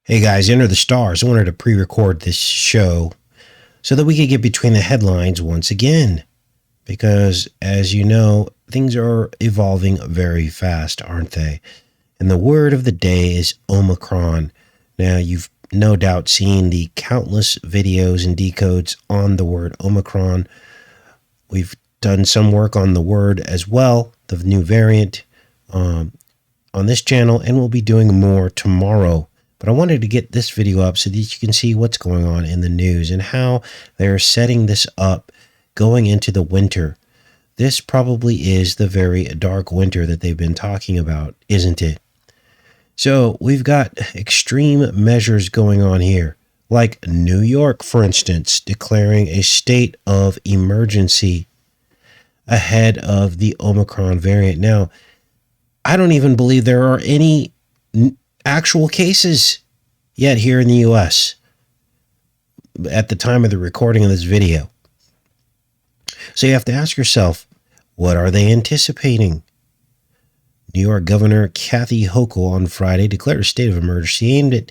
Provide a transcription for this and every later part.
Hey guys, Enter the Stars. I wanted to pre-record this show so that we could get between the headlines once again. Because, as you know, things are evolving very fast, aren't they? And the word of the day is Omicron. Now, you've no doubt seen the countless videos and decodes on the word Omicron. We've done some work on the word as well, the new variant, on this channel, and we'll be doing more tomorrow. But I wanted to get this video up so that you can see what's going on in the news and how they're setting this up going into the winter. This probably is the very dark winter that they've been talking about, isn't it? So we've got extreme measures going on here, like New York, for instance, declaring a state of emergency ahead of the Omicron variant. Now, I don't even believe there are any actual cases yet here in the U.S. at the time of the recording of this video. So you have to ask yourself, what are they anticipating? New York Governor Kathy Hochul on Friday declared a state of emergency aimed at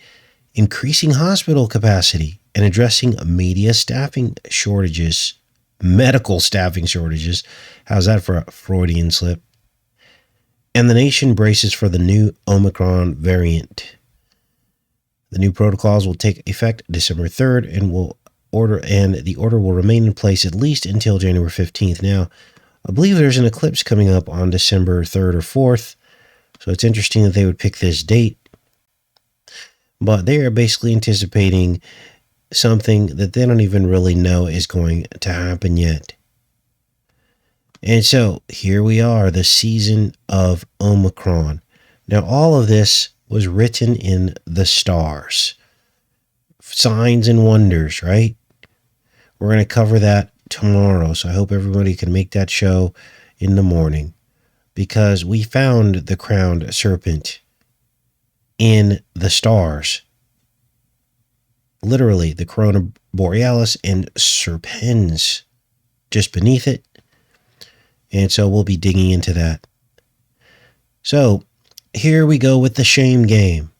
increasing hospital capacity and addressing medical staffing shortages. How's that for a Freudian slip? And the nation braces for the new Omicron variant. The new protocols will take effect December 3rd and the order will remain in place at least until January 15th. Now, I believe there's an eclipse coming up on December 3rd or 4th, so it's interesting that they would pick this date. But they are basically anticipating something that they don't even really know is going to happen yet. And so here we are, the season of Omicron. Now, all of this was written in the stars. Signs and wonders, right? We're going to cover that tomorrow. So I hope everybody can make that show in the morning, because we found the crowned serpent in the stars. Literally, the corona borealis and serpens just beneath it. And so we'll be digging into that. So here we go with the shame game.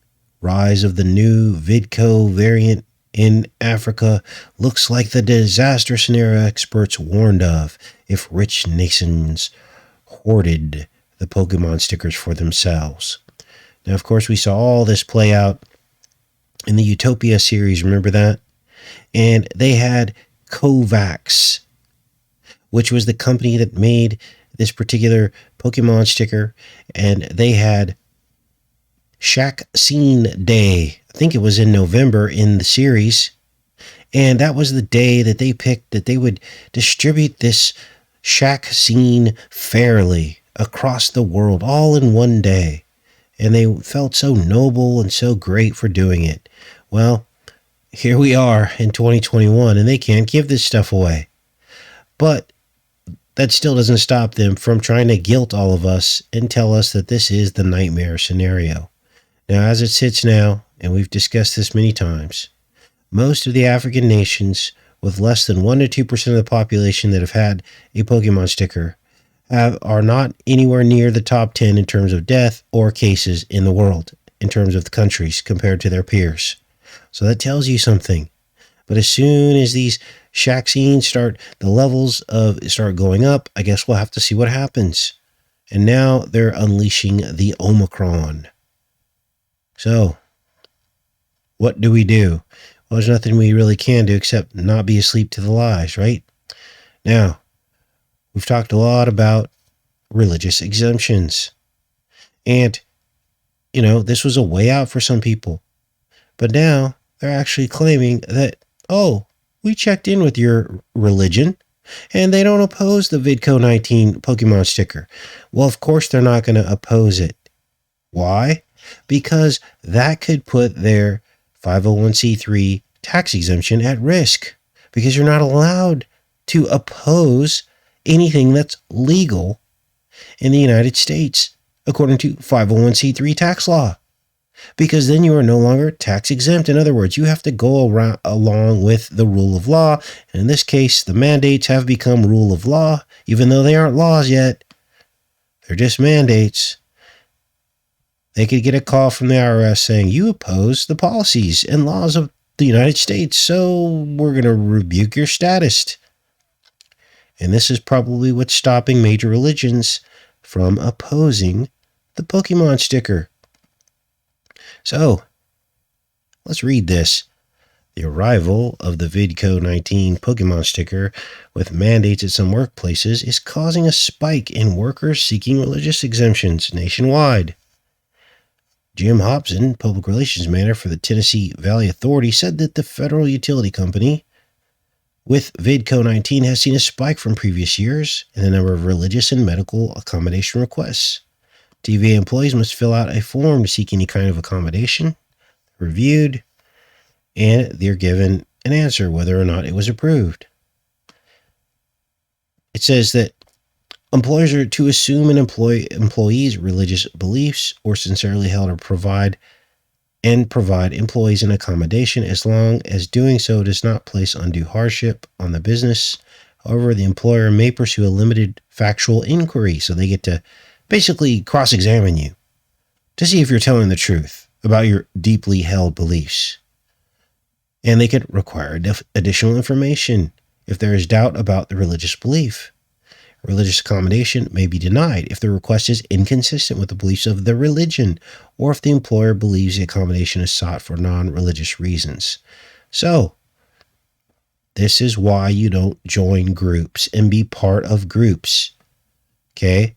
Rise of the new Vidco variant in Africa looks like the disaster scenario experts warned of if rich nations hoarded the Pokemon stickers for themselves. Now, of course, we saw all this play out in the Utopia series. Remember that? And they had Kovacs, which was the company that made this particular Pokemon sticker, and they had Shack Scene Day. I think it was in November in the series, and that was the day that they picked that they would distribute this Shack Scene fairly across the world, all in one day, and they felt so noble and so great for doing it. Well, here we are in 2021, and they can't give this stuff away. But that still doesn't stop them from trying to guilt all of us and tell us that this is the nightmare scenario. Now, as it sits now, and we've discussed this many times, most of the African nations with less than 1 to 2% of the population that have had a Pokemon sticker are not anywhere near the top 10 in terms of death or cases in the world, in terms of the countries compared to their peers. So that tells you something. But as soon as these vaccines start going up, I guess we'll have to see what happens. And now they're unleashing the Omicron. So, what do we do? Well, there's nothing we really can do except not be asleep to the lies, right? Now, we've talked a lot about religious exemptions. And, this was a way out for some people. But now they're actually claiming that, we checked in with your religion, and they don't oppose the VidCo19 Pokemon sticker. Well, of course they're not going to oppose it. Why? Because that could put their 501c3 tax exemption at risk, because you're not allowed to oppose anything that's legal in the United States according to 501c3 tax law, because then you are no longer tax exempt. In other words, you have to go along with the rule of law. And in this case, the mandates have become rule of law, even though they aren't laws yet. They're just mandates. They could get a call from the IRS saying, you oppose the policies and laws of the United States, so we're going to rebuke your status. And this is probably what's stopping major religions from opposing the Pokemon sticker. So, let's read this. The arrival of the VidCo19 Pokemon sticker with mandates at some workplaces is causing a spike in workers seeking religious exemptions nationwide. Jim Hobson, public relations manager for the Tennessee Valley Authority, said that the federal utility company with VidCo19 has seen a spike from previous years in the number of religious and medical accommodation requests. TVA employees must fill out a form to seek any kind of accommodation, reviewed, and they're given an answer whether or not it was approved. It says that employers are to assume an employee's religious beliefs or sincerely held or provide employees an accommodation as long as doing so does not place undue hardship on the business. However, the employer may pursue a limited factual inquiry, so they get to basically cross-examine you to see if you're telling the truth about your deeply held beliefs. And they could require additional information if there is doubt about the religious belief. Religious accommodation may be denied if the request is inconsistent with the beliefs of the religion or if the employer believes the accommodation is sought for non-religious reasons. So, this is why you don't join groups and be part of groups. Okay?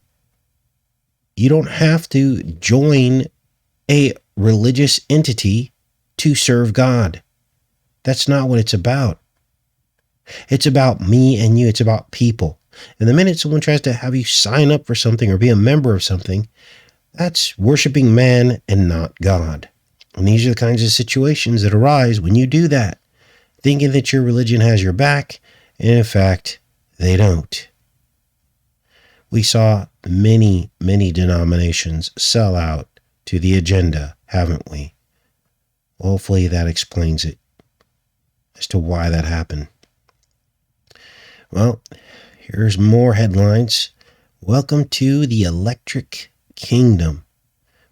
You don't have to join a religious entity to serve God. That's not what it's about. It's about me and you. It's about people. And the minute someone tries to have you sign up for something or be a member of something, that's worshiping man and not God. And these are the kinds of situations that arise when you do that, thinking that your religion has your back, and in fact, they don't. We saw many, many denominations sell out to the agenda, haven't we? Hopefully that explains it as to why that happened. Well, here's more headlines. Welcome to the Electric Kingdom.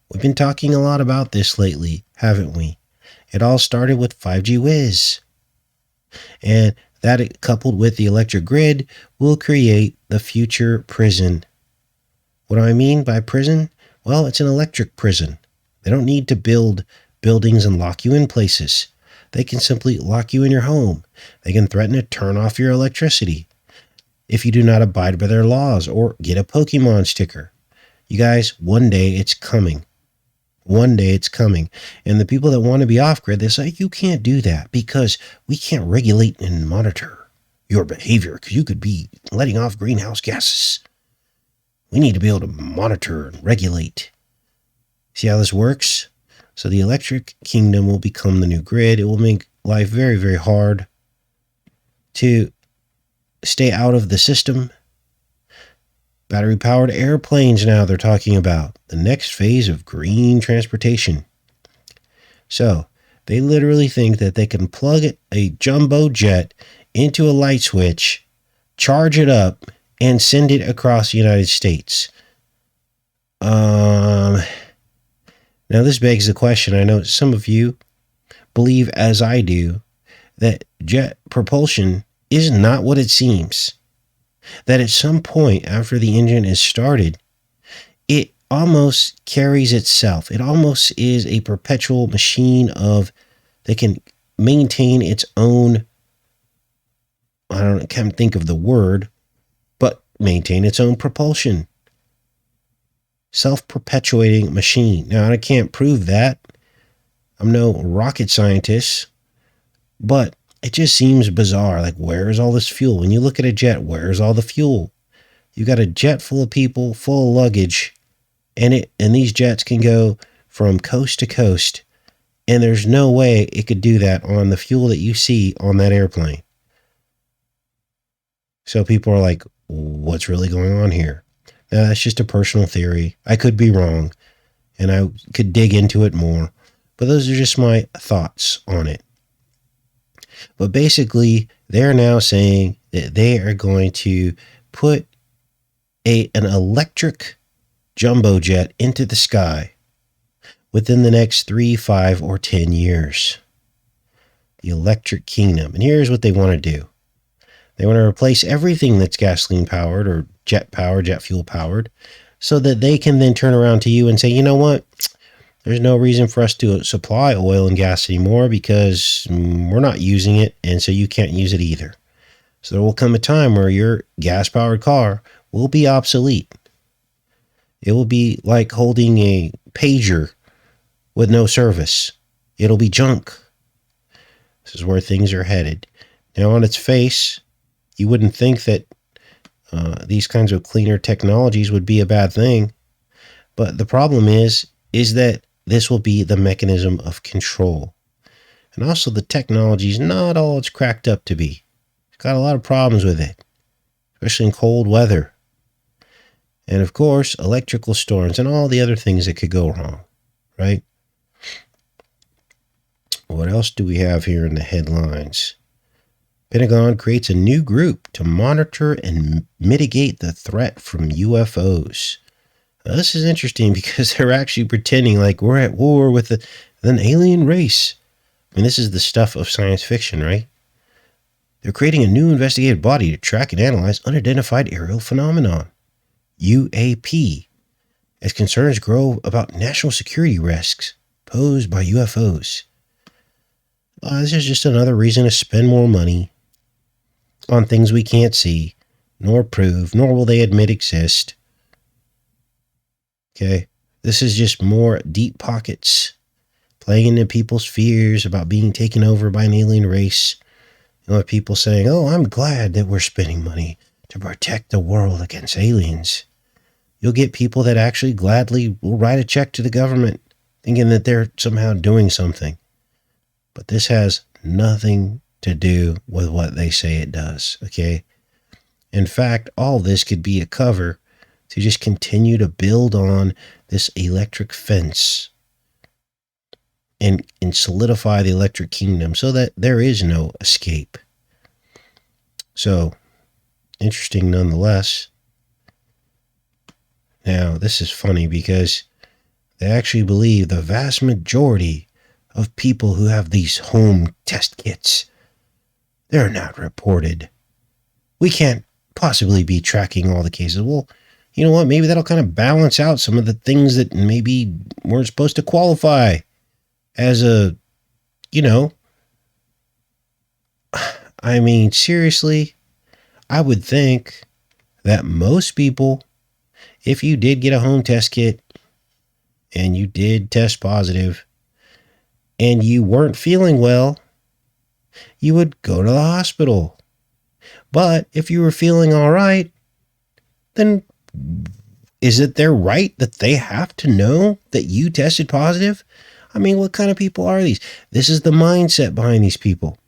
We've been talking a lot about this lately, haven't we? It all started with 5G Whiz. And that, coupled with the electric grid, will create the future prison. What do I mean by prison? Well, it's an electric prison. They don't need to build buildings and lock you in places. They can simply lock you in your home. They can threaten to turn off your electricity if you do not abide by their laws or get a Pokemon sticker. You guys, one day it's coming. One day it's coming. And the people that want to be off-grid, they say, you can't do that because we can't regulate and monitor your behavior because you could be letting off greenhouse gases. We need to be able to monitor and regulate. See how this works? So the Electric Kingdom will become the new grid. It will make life very, very hard to stay out of the system. Battery-powered airplanes now they're talking about. The next phase of green transportation. So they literally think that they can plug a jumbo jet into a light switch, charge it up, and send it across the United States. Now this begs the question. I know some of you believe, as I do, that jet propulsion is not what it seems. That at some point after the engine is started, it almost carries itself. It almost is a perpetual machine that can maintain its own, can't think of the word, but maintain its own propulsion. Self-perpetuating machine. Now, I can't prove that. I'm no rocket scientist, but it just seems bizarre. Like, where's all this fuel? When you look at a jet, where's all the fuel? You got a jet full of people, full of luggage, and these jets can go from coast to coast, and there's no way it could do that on the fuel that you see on that airplane. So people are like, what's really going on here? Now, that's just a personal theory. I could be wrong, and I could dig into it more, but those are just my thoughts on it. But basically, they're now saying that they are going to put an electric jumbo jet into the sky. within the next 3, 5, or 10 years. The Electric Kingdom. And here's what they want to do. They want to replace everything that's gasoline powered or jet fuel powered, so that they can then turn around to you and say, you know what? There's no reason for us to supply oil and gas anymore because we're not using it, and so you can't use it either. So there will come a time where your gas-powered car will be obsolete. It will be like holding a pager with no service. It'll be junk. This is where things are headed. Now, on its face, you wouldn't think that these kinds of cleaner technologies would be a bad thing. But the problem is that this will be the mechanism of control. And also the technology is not all it's cracked up to be. It's got a lot of problems with it, especially in cold weather. And of course, electrical storms and all the other things that could go wrong, right? What else do we have here in the headlines? Pentagon creates a new group to monitor and mitigate the threat from UFOs. Now, this is interesting because they're actually pretending like we're at war with an alien race. I mean, this is the stuff of science fiction, right? They're creating a new investigative body to track and analyze unidentified aerial phenomenon, UAP, as concerns grow about national security risks posed by UFOs. This is just another reason to spend more money on things we can't see, nor prove, nor will they admit exist. Okay, this is just more deep pockets, playing into people's fears about being taken over by an alien race. You know, people saying, oh, I'm glad that we're spending money to protect the world against aliens. You'll get people that actually gladly will write a check to the government, thinking that they're somehow doing something. But this has nothing to do with what they say it does, okay? In fact, all this could be a cover to just continue to build on this electric fence and solidify the electric kingdom so that there is no escape. So, interesting nonetheless. Now, this is funny because they actually believe the vast majority of people who have these home test kits, they're not reported. We can't possibly be tracking all the cases. Well, you know what? Maybe that'll kind of balance out some of the things that maybe weren't supposed to qualify as a, I mean, seriously, I would think that most people, if you did get a home test kit and you did test positive and you weren't feeling well, you would go to the hospital. But if you were feeling all right, then is it their right that they have to know that you tested positive? I mean, what kind of people are these? This is the mindset behind these people.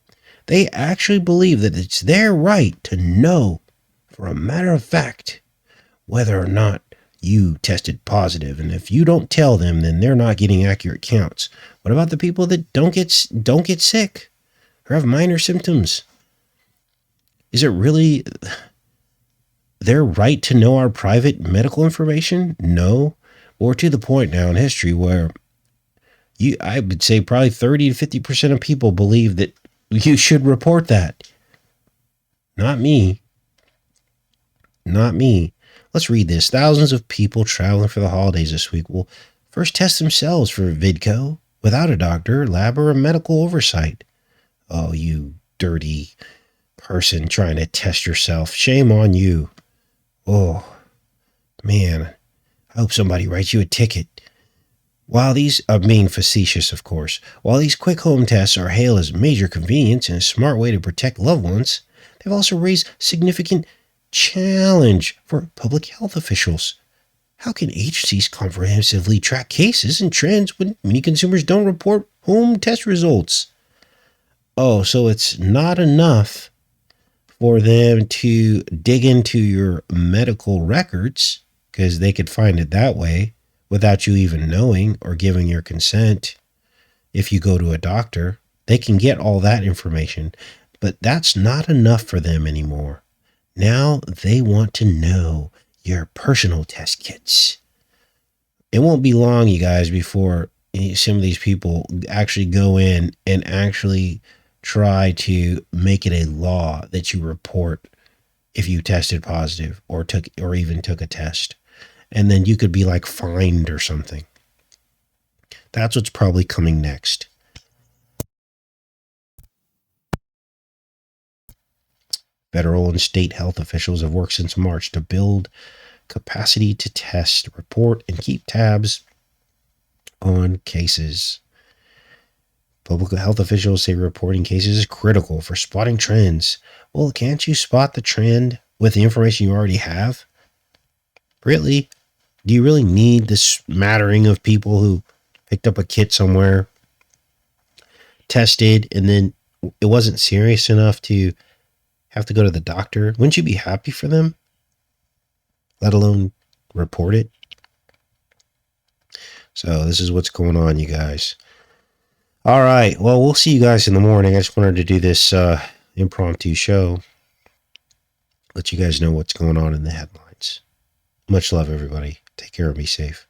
They actually believe that it's their right to know, for a matter of fact, whether or not you tested positive. And if you don't tell them, then they're not getting accurate counts. What about the people that don't get sick or have minor symptoms? Is it really their right to know our private medical information? No. Or to the point now in history where I would say probably 30 to 50% of people believe that you should report that. Not me. Not me. Let's read this. Thousands of people traveling for the holidays this week will first test themselves for VidCo without a doctor, lab, or a medical oversight. Oh, you dirty person trying to test yourself. Shame on you. Oh, man. I hope somebody writes you a ticket. While these are being facetious, of course, while these quick home tests are hailed as major convenience and a smart way to protect loved ones, they've also raised significant challenge for public health officials. How can agencies comprehensively track cases and trends when many consumers don't report home test results? Oh, so it's not enough for them to dig into your medical records because they could find it that way without you even knowing or giving your consent. If you go to a doctor, they can get all that information, but that's not enough for them anymore. Now they want to know your personal test kits. It won't be long, you guys, before some of these people actually go in and actually try to make it a law that you report if you tested positive or even took a test, and then you could be like fined or something. That's what's probably coming next. Federal and state health officials have worked since March to build capacity to test, report, and keep tabs on cases. Public health officials say reporting cases is critical for spotting trends. Well, can't you spot the trend with the information you already have? Really? Do you really need this smattering of people who picked up a kit somewhere, tested, and then it wasn't serious enough to have to go to the doctor? Wouldn't you be happy for them? Let alone report it? So this is what's going on, you guys. All right. Well, we'll see you guys in the morning. I just wanted to do this impromptu show. Let you guys know what's going on in the headlines. Much love, everybody. Take care and be safe.